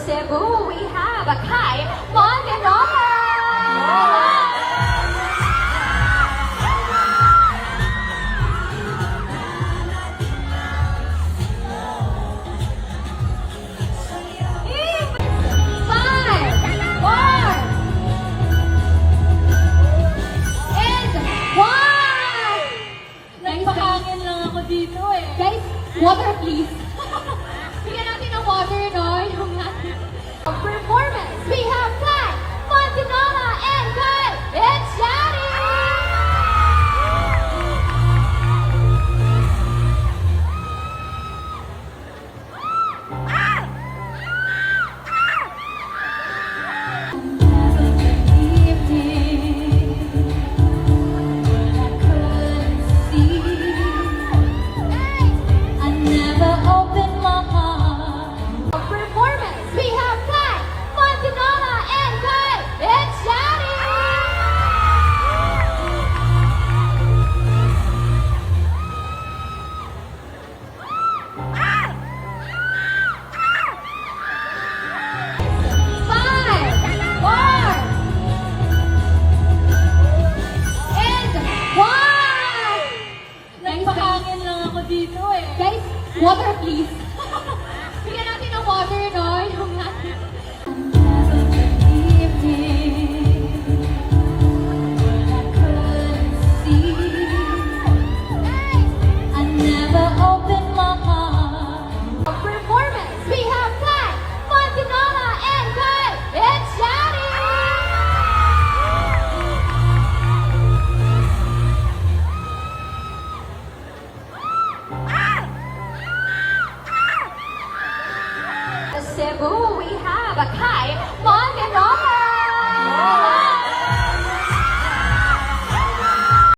Cebu, we have a Kai Mondenola! Five, four, and one! Nagpahangin lang ako dito eh. Guys, water please. Bigyan natin ng water, no? Yung natin. Performance, we have Kai Mondenola and Kai Echari! Performance, we have Kai Mondenola and Kai Echari! Five, four, and one! Nagpahangin lang ako dito eh. Guys, water please. Bigyan natin ng water, no? Yung natin. Performance, we have Kai Mondenola and Kai Echari! Cebu, we have a Kai